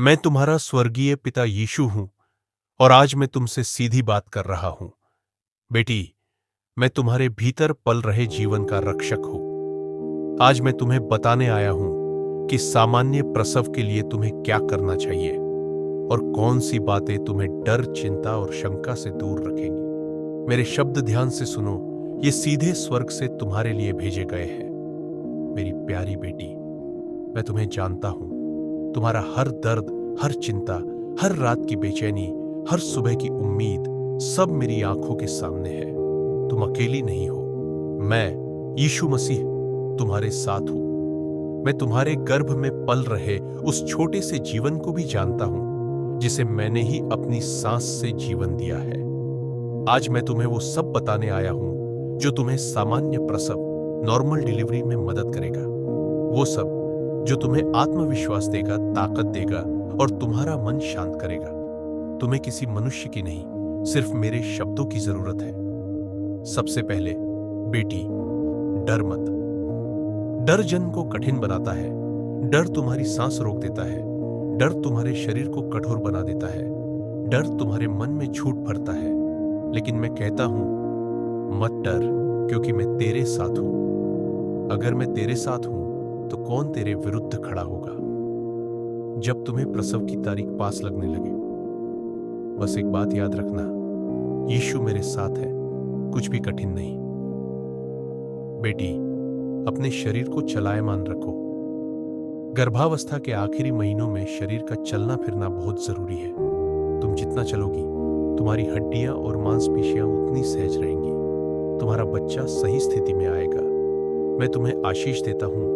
मैं तुम्हारा स्वर्गीय पिता यीशु हूं और आज मैं तुमसे सीधी बात कर रहा हूं। बेटी, मैं तुम्हारे भीतर पल रहे जीवन का रक्षक हूं। आज मैं तुम्हें बताने आया हूं कि सामान्य प्रसव के लिए तुम्हें क्या करना चाहिए और कौन सी बातें तुम्हें डर, चिंता और शंका से दूर रखेंगी। मेरे शब्द ध्यान से सुनो, ये सीधे स्वर्ग से तुम्हारे लिए भेजे गए हैं। मेरी प्यारी बेटी, मैं तुम्हें जानता हूं। तुम्हारा हर दर्द, हर चिंता, हर रात की बेचैनी, हर सुबह की उम्मीद, सब मेरी आंखों के सामने है। तुम अकेली नहीं हो। मैं, यीशु मसीह, तुम्हारे साथ हूं। मैं तुम्हारे गर्भ में पल रहे उस छोटे से जीवन को भी जानता हूं, जिसे मैंने ही अपनी सांस से जीवन दिया है। आज मैं तुम्हें वो सब बताने आया हूं जो तुम्हें सामान्य प्रसव, नॉर्मल डिलीवरी में मदद करेगा। वो सब जो तुम्हें आत्मविश्वास देगा, ताकत देगा और तुम्हारा मन शांत करेगा। तुम्हें किसी मनुष्य की नहीं, सिर्फ मेरे शब्दों की जरूरत है। सबसे पहले, बेटी, डर मत। डर जन्म को कठिन बनाता है। डर तुम्हारी सांस रोक देता है। डर तुम्हारे शरीर को कठोर बना देता है। डर तुम्हारे मन में झूठ भरता है। लेकिन मैं कहता हूं, मत डर, क्योंकि मैं तेरे साथ हूं। अगर मैं तेरे साथ हूं तो कौन तेरे विरुद्ध खड़ा होगा। जब तुम्हें प्रसव की तारीख पास लगने लगे, बस एक बात याद रखना, यीशु मेरे साथ है, कुछ भी कठिन नहीं। बेटी, अपने शरीर को चलायमान रखो। गर्भावस्था के आखिरी महीनों में शरीर का चलना फिरना बहुत जरूरी है। तुम जितना चलोगी, तुम्हारी हड्डियां और मांसपेशियां उतनी सहज रहेंगी। तुम्हारा बच्चा सही स्थिति में आएगा। मैं तुम्हें आशीष देता हूं,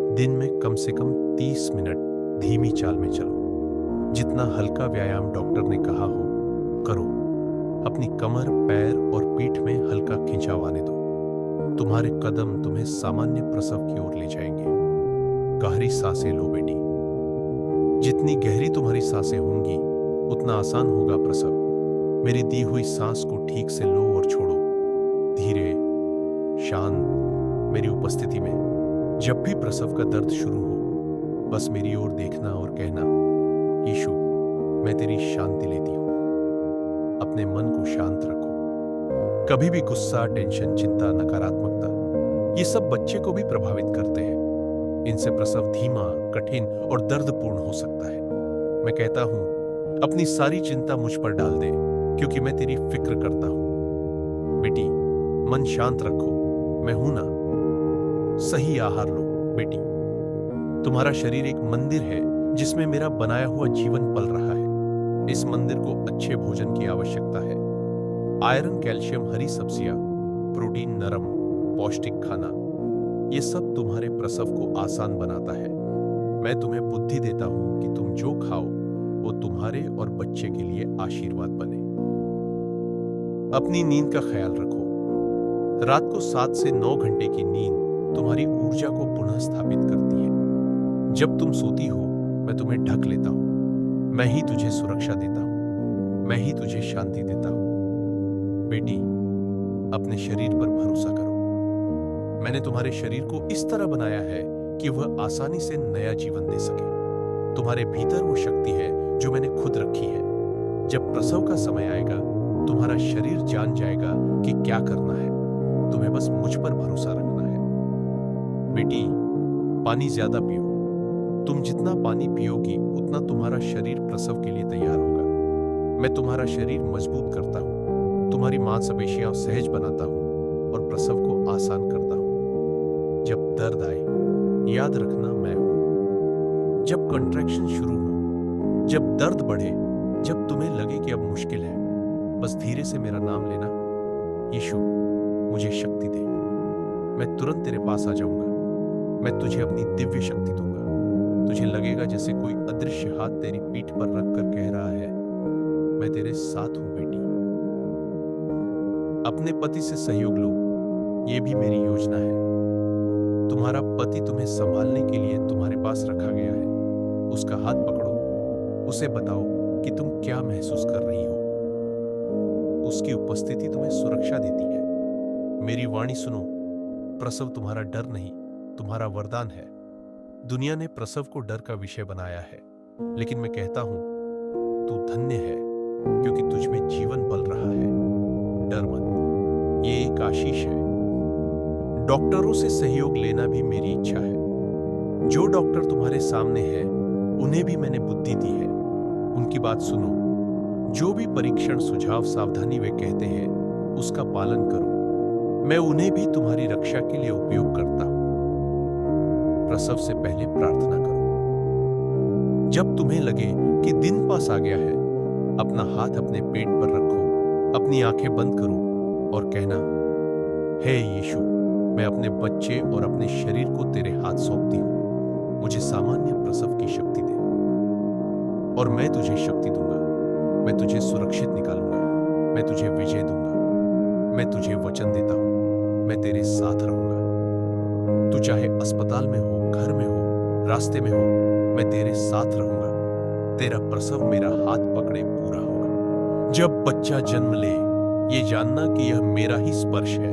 दिन में कम से कम 30 मिनट धीमी चाल में चलो। जितना हल्का व्यायाम डॉक्टर ने कहा हो, करो। अपनी कमर, पैर और पीठ में हल्का खिंचाव आने दो। तुम्हारे कदम तुम्हें सामान्य प्रसव की ओर ले जाएंगे। गहरी सांसें लो बेटी। जितनी गहरी तुम्हारी सांसें होंगी, उतना आसान होगा प्रसव। मेरी दी हुई सांस को ठीक से लो और छोड़ो, धीरे, शांत, मेरी उपस्थिति में। जब भी प्रसव का दर्द शुरू हो, बस मेरी ओर देखना और कहना, यीशु, मैं तेरी शांति लेती हूं। अपने मन को शांत रखो। कभी भी गुस्सा, टेंशन, चिंता, नकारात्मकता, ये सब बच्चे को भी प्रभावित करते हैं। इनसे प्रसव धीमा, कठिन और दर्दपूर्ण हो सकता है। मैं कहता हूं, अपनी सारी चिंता मुझ पर डाल दे, क्योंकि मैं तेरी फिक्र करता हूं। बेटी, मन शांत रखो, मैं हूं ना। सही आहार लो बेटी। तुम्हारा शरीर एक मंदिर है जिसमें मेरा बनाया हुआ जीवन पल रहा है। इस मंदिर को अच्छे भोजन की आवश्यकता है। आयरन, कैल्शियम, हरी सब्जियां, प्रोटीन, नरम, पौष्टिक खाना, ये सब तुम्हारे प्रसव को आसान बनाता है। मैं तुम्हें बुद्धि देता हूं कि तुम जो खाओ वो तुम्हारे और बच्चे के लिए आशीर्वाद बने। अपनी नींद का ख्याल रखो। रात को 7 से 9 घंटे की नींद तुम्हारी ऊर्जा को पुनः स्थापित करती है। जब तुम सोती हो, मैं तुम्हें ढक लेता हूं। मैं ही तुझे सुरक्षा देता हूं। मैं ही तुझे शांति देता हूं। बेटी, अपने शरीर पर भरोसा करो। मैंने तुम्हारे शरीर को इस तरह बनाया है कि वह आसानी से नया जीवन दे सके। तुम्हारे भीतर वो शक्ति है जो मैंने खुद रखी है। जब प्रसव का समय आएगा, तुम्हारा शरीर जान जाएगा कि क्या करना है। तुम्हें बस मुझ पर भरोसा रखना है। बेटी, पानी ज्यादा पियो। तुम जितना पानी पियोगी, उतना तुम्हारा शरीर प्रसव के लिए तैयार होगा। मैं तुम्हारा शरीर मजबूत करता हूं, तुम्हारी मांसपेशियां सहज बनाता हूं और प्रसव को आसान करता हूं। जब दर्द आए, याद रखना, मैं हूं। जब कंट्रैक्शन शुरू हो, जब दर्द बढ़े, जब तुम्हें लगे कि अब मुश्किल है, बस धीरे से मेरा नाम लेना, यीशु, मुझे शक्ति दे। मैं तुरंत तेरे पास आ जाऊंगा। मैं तुझे अपनी दिव्य शक्ति दूंगा। तुझे लगेगा जैसे कोई अदृश्य हाथ तेरी पीठ पर रखकर कह रहा है, मैं तेरे साथ हूं बेटी। अपने पति से सहयोग लो, यह भी मेरी योजना है। तुम्हारा पति तुम्हें संभालने के लिए तुम्हारे पास रखा गया है। उसका हाथ पकड़ो, उसे बताओ कि तुम क्या महसूस कर रही हो। उसकी उपस्थिति तुम्हें सुरक्षा देती है। मेरी वाणी सुनो, प्रसव तुम्हारा डर नहीं, तुम्हारा वरदान है। दुनिया ने प्रसव को डर का विषय बनाया है, लेकिन मैं कहता हूं तू धन्य है, क्योंकि तुझ में जीवन पल रहा है। डर मत, ये एक आशीष है। डॉक्टरों से सहयोग लेना भी मेरी इच्छा है। जो डॉक्टर तुम्हारे सामने है उन्हें भी मैंने बुद्धि दी है। उनकी बात सुनो। जो भी परीक्षण, सुझाव, सावधानी वे कहते हैं उसका पालन करो। मैं उन्हें भी तुम्हारी रक्षा के लिए उपयोग करता हूं। प्रसव से पहले प्रार्थना करो। जब तुम्हें लगे कि दिन पास आ गया है, अपना हाथ अपने पेट पर रखो, अपनी आंखें बंद करो और कहना, हे यीशु, मैं अपने बच्चे और अपने शरीर को तेरे हाथ सौंपती हूं। मुझे सामान्य प्रसव की शक्ति दे और मैं तुझे शक्ति दूंगा। मैं तुझे सुरक्षित निकालूंगा। मैं तुझे विजय दूंगा। मैं तुझे वचन देता हूं, मैं तेरे साथ रहूंगा। तू चाहे अस्पताल में हो, घर में हो, रास्ते में हो, मैं तेरे साथ रहूंगा। तेरा प्रसव मेरा हाथ पकड़े पूरा होगा। जब बच्चा जन्म ले, ये जानना कि यह मेरा ही स्पर्श है।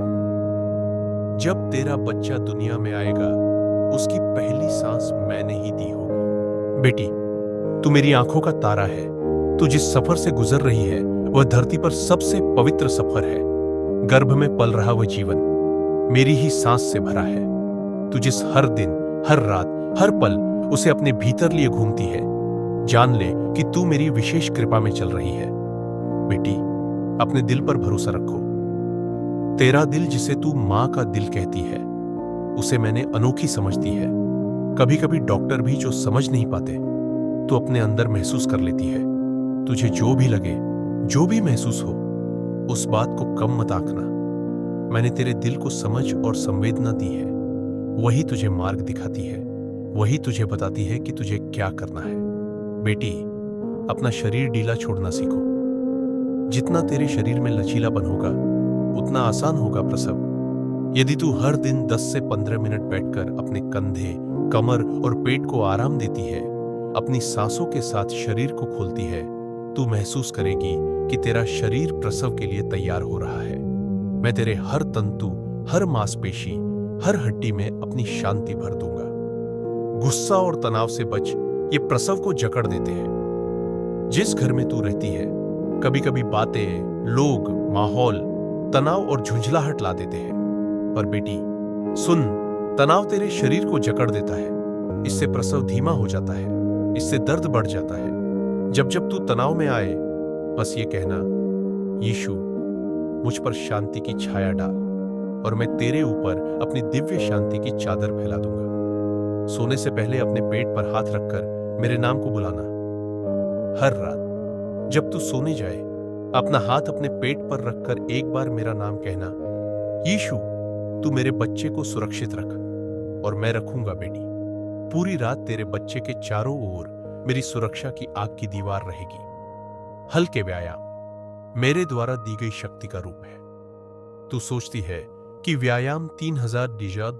जब तेरा बच्चा दुनिया में आएगा, उसकी पहली सांस मैंने ही दी होगी। बेटी, तू मेरी आंखों का तारा है। तू जिस सफर से गुजर रही है वह धरती पर सबसे पवित्र सफर है। गर्भ में पल रहा वह जीवन मेरी ही सांस से भरा है। तू जिस हर दिन, हर रात, हर पल उसे अपने भीतर लिए घूमती है, जान ले कि तू मेरी विशेष कृपा में चल रही है। बेटी, अपने दिल पर भरोसा रखो। तेरा दिल, जिसे तू मां का दिल कहती है, उसे मैंने अनोखी समझ दी है। कभी कभी डॉक्टर भी जो समझ नहीं पाते, तू अपने अंदर महसूस कर लेती है। तुझे जो भी लगे, जो भी महसूस हो, उस बात को कम मत आंकना। मैंने तेरे दिल को समझ और संवेदना दी है। वही तुझे मार्ग दिखाती है, वही तुझे बताती है कि तुझे क्या करना है। बेटी, अपना शरीर ढीला छोड़ना सीखो। जितना तेरे शरीर में लचीलापन होगा, उतना आसान होगा प्रसव। यदि तू हर दिन 10 से 15 मिनट बैठकर अपने कंधे, कमर और पेट को आराम देती है, अपनी सांसों के साथ शरीर को खोलती है, तू महसूस करेगी कि तेरा शरीर प्रसव के लिए तैयार हो रहा है। मैं तेरे हर तंतु, हर मांसपेशी, हर हड्डी में अपनी शांति भर दूंगा। गुस्सा और तनाव से बच, ये प्रसव को जकड़ देते हैं। जिस घर में तू रहती है, कभी कभी बातें, लोग, माहौल तनाव और झुंझलाहट ला देते हैं। पर बेटी सुन, तनाव तेरे शरीर को जकड़ देता है। इससे प्रसव धीमा हो जाता है, इससे दर्द बढ़ जाता है। जब जब तू तनाव में आए, बस ये कहना, यीशु, मुझ पर शांति की छाया डाल, और मैं तेरे ऊपर अपनी दिव्य शांति की चादर फैला दूंगा। सोने से पहले अपने पेट पर हाथ रखकर मेरे नाम को बुलाना। हर रात जब तू सोने जाए, अपना हाथ अपने पेट पर रखकर एक बार मेरा नाम कहना, यीशु, तू मेरे बच्चे को सुरक्षित रख और मैं रखूंगा। बेटी, पूरी रात तेरे बच्चे के चारों ओर मेरी सुरक्षा की आग की दीवार रहेगी। हल्के व्यायाम मेरे द्वारा दी गई शक्ति का रूप है। तू सोचती है कि व्यायाम 3000 डिजा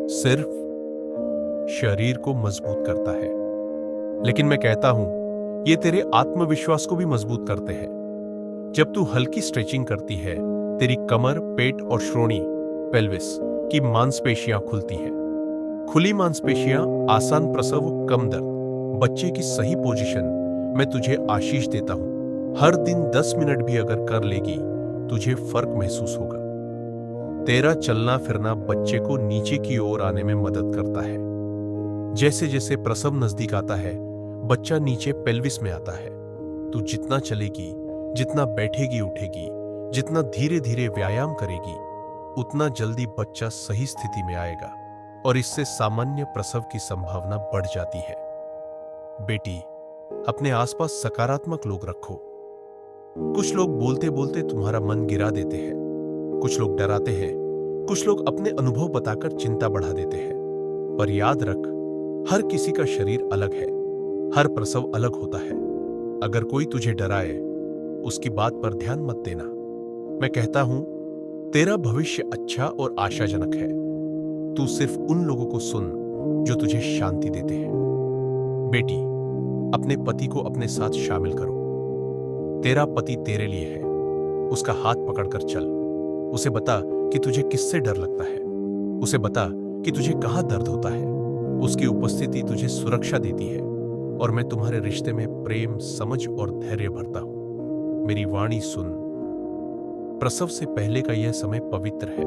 सिर्फ शरीर को मजबूत करता है, लेकिन मैं कहता हूं ये तेरे आत्मविश्वास को भी मजबूत करते हैं। जब तू हल्की स्ट्रेचिंग करती है, तेरी कमर, पेट और श्रोणी, पेल्विस की मांसपेशियां खुलती हैं। खुली मांसपेशियां, आसान प्रसव, कम दर्द, बच्चे की सही पोजीशन। मैं तुझे आशीष देता हूं। हर दिन 10 मिनट भी अगर कर लेगी, तुझे फर्क महसूस होगा। तेरा चलना फिरना बच्चे को नीचे की ओर आने में मदद करता है। जैसे जैसे प्रसव नजदीक आता है, बच्चा नीचे पेल्विस में आता है। तू जितना चलेगी, जितना बैठेगी उठेगी, जितना धीरे धीरे व्यायाम करेगी, उतना जल्दी बच्चा सही स्थिति में आएगा और इससे सामान्य प्रसव की संभावना बढ़ जाती है। बेटी, अपने आसपास सकारात्मक लोग रखो। कुछ लोग बोलते बोलते तुम्हारा मन गिरा देते हैं, कुछ लोग डराते हैं, कुछ लोग अपने अनुभव बताकर चिंता बढ़ा देते हैं। पर याद रख, हर किसी का शरीर अलग है, हर प्रसव अलग होता है। अगर कोई तुझे डराए, उसकी बात पर ध्यान मत देना। मैं कहता हूं, तेरा भविष्य अच्छा और आशाजनक है। तू सिर्फ उन लोगों को सुन जो तुझे शांति देते हैं। बेटी, अपने पति को अपने साथ शामिल करो। तेरा पति तेरे लिए है। उसका हाथ पकड़कर चल। उसे बता कि तुझे किससे डर लगता है। उसे बता कि तुझे कहां दर्द होता है। उसकी उपस्थिति तुझे सुरक्षा देती है और मैं तुम्हारे रिश्ते में प्रेम, समझ और धैर्य भरता हूं। मेरी वाणी सुन। प्रसव से पहले का यह समय पवित्र है।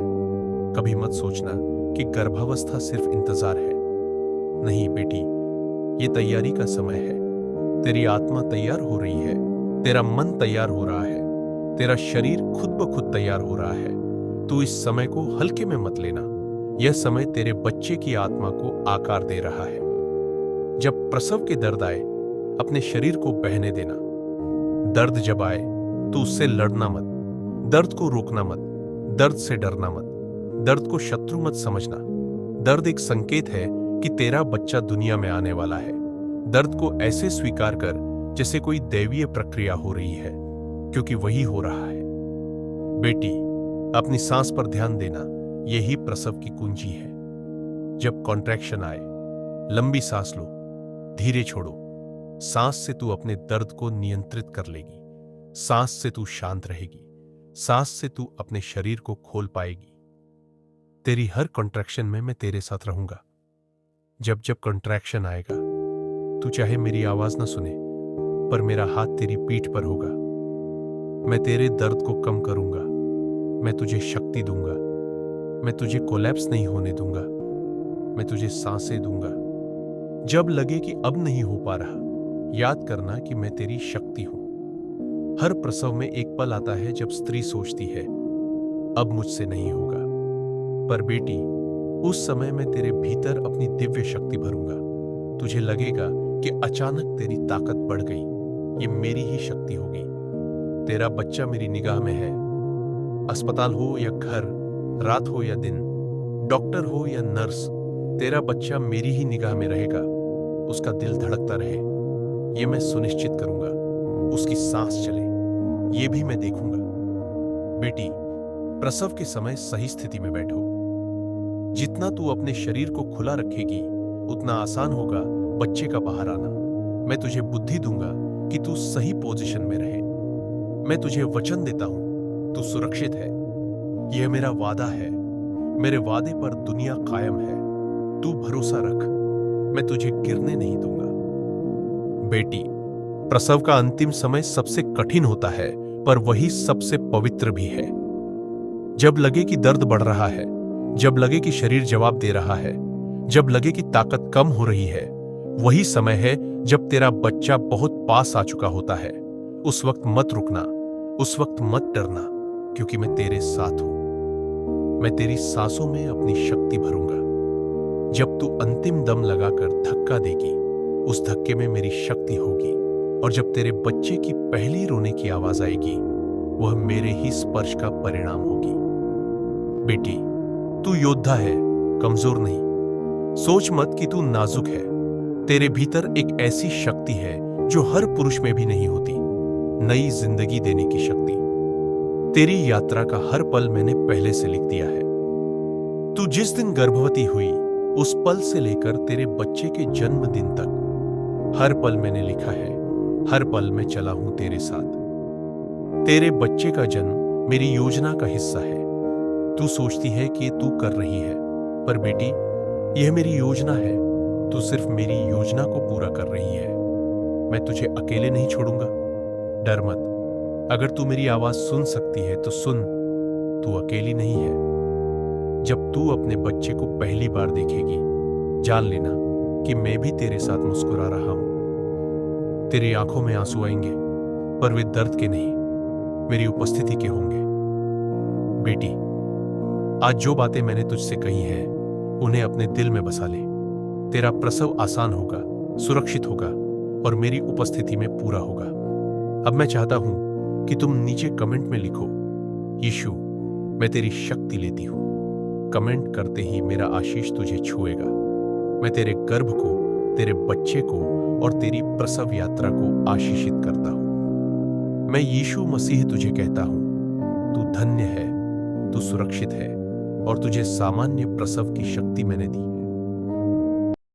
कभी मत सोचना कि गर्भावस्था सिर्फ इंतजार है। नहीं बेटी, ये तैयारी का समय है। तेरी आत्मा तैयार हो रही है, तेरा मन तैयार हो रहा है, तेरा शरीर खुद ब खुद तैयार हो रहा है। तू इस समय को हल्के में मत लेना। यह समय तेरे बच्चे की आत्मा को आकार दे रहा है। जब प्रसव के दर्द आए, अपने शरीर को बहने देना। दर्द जब आए तो उससे लड़ना मत, दर्द को रोकना मत, दर्द से डरना मत, दर्द को शत्रु मत समझना। दर्द एक संकेत है कि तेरा बच्चा दुनिया में आने वाला है। दर्द को ऐसे स्वीकार कर जैसे कोई दैवीय प्रक्रिया हो रही है, क्योंकि वही हो रहा है। बेटी, अपनी सांस पर ध्यान देना, यही प्रसव की कुंजी है। जब कॉन्ट्रैक्शन आए, लंबी सांस लो, धीरे छोड़ो। सांस से तू अपने दर्द को नियंत्रित कर लेगी। सांस से तू शांत रहेगी। सांस से तू अपने शरीर को खोल पाएगी। तेरी हर कॉन्ट्रैक्शन में मैं तेरे साथ रहूंगा। जब जब कॉन्ट्रैक्शन आएगा, तू चाहे मेरी आवाज ना सुने, पर मेरा हाथ तेरी पीठ पर होगा। मैं तेरे दर्द को कम करूंगा। मैं तुझे शक्ति दूंगा। मैं तुझे कोलैप्स नहीं होने दूंगा। मैं तुझे सांसें दूंगा। जब लगे कि अब नहीं हो पा रहा, याद करना कि मैं तेरी शक्ति हूं। हर प्रसव में एक पल आता है जब स्त्री सोचती है, अब मुझसे नहीं होगा। पर बेटी, उस समय मैं तेरे भीतर अपनी दिव्य शक्ति भरूंगा। तुझे लगेगा कि अचानक तेरी ताकत बढ़ गई। ये मेरी ही शक्ति होगी। तेरा बच्चा मेरी निगाह में है। अस्पताल हो या घर, रात हो या दिन, डॉक्टर हो या नर्स, तेरा बच्चा मेरी ही निगाह में रहेगा। उसका दिल धड़कता रहे, ये मैं सुनिश्चित करूंगा। उसकी सांस चले, ये भी मैं देखूंगा। बेटी, प्रसव के समय सही स्थिति में बैठो। जितना तू अपने शरीर को खुला रखेगी, उतना आसान होगा बच्चे का बाहर आना। मैं तुझे बुद्धि दूंगा कि तू सही पोजीशन में रहे। मैं तुझे वचन देता हूं, तू सुरक्षित है। यह मेरा वादा है। मेरे वादे पर दुनिया कायम है। तू भरोसा रख। मैं तुझे गिरने नहीं दूंगा। बेटी, प्रसव का अंतिम समय सबसे कठिन होता है, पर वही सबसे पवित्र भी है। जब लगे कि दर्द बढ़ रहा है, जब लगे कि शरीर जवाब दे रहा है, जब लगे कि ताकत कम हो रही है, वही समय है जब तेरा बच्चा बहुत पास आ चुका होता है। उस वक्त मत रुकना, उस वक्त मत डरना, क्योंकि मैं तेरे साथ हूं। मैं तेरी सांसों में अपनी शक्ति भरूंगा। जब तू अंतिम दम लगाकर धक्का देगी, उस धक्के में मेरी शक्ति होगी। और जब तेरे बच्चे की पहली रोने की आवाज आएगी, वह मेरे ही स्पर्श का परिणाम होगी। बेटी, तू योद्धा है, कमजोर नहीं। सोच मत कि तू नाजुक है। तेरे भीतर एक ऐसी शक्ति है जो हर पुरुष में भी नहीं होती, नई जिंदगी देने की शक्ति। तेरी यात्रा का हर पल मैंने पहले से लिख दिया है। तू जिस दिन गर्भवती हुई, उस पल से लेकर तेरे बच्चे के जन्मदिन तक हर पल मैंने लिखा है। हर पल मैं चला हूं तेरे साथ। तेरे बच्चे का जन्म मेरी योजना का हिस्सा है। तू सोचती है कि तू कर रही है, पर बेटी, यह मेरी योजना है। तू सिर्फ मेरी योजना को पूरा कर रही है। मैं तुझे अकेले नहीं छोड़ूंगा। डर मत। अगर तू मेरी आवाज सुन सकती है तो सुन, तू अकेली नहीं है। जब तू अपने बच्चे को पहली बार देखेगी, जान लेना कि मैं भी तेरे साथ मुस्कुरा रहा हूं। तेरी आंखों में आंसू आएंगे, पर वे दर्द के नहीं, मेरी उपस्थिति के होंगे। बेटी, आज जो बातें मैंने तुझसे कही हैं, उन्हें अपने दिल में बसा ले। तेरा प्रसव आसान होगा, सुरक्षित होगा और मेरी उपस्थिति में पूरा होगा। अब मैं चाहता हूं कि तुम नीचे कमेंट में लिखो, यीशु, मैं तेरी शक्ति लेती हूं। कमेंट करते ही मेरा आशीष तुझे छुएगा। मैं तेरे गर्भ को, तेरे बच्चे को और तेरी प्रसव यात्रा को आशीषित करता हूं। मैं यीशु मसीह तुझे कहता हूं, तू धन्य है, तू सुरक्षित है और तुझे सामान्य प्रसव की शक्ति मैंने दी।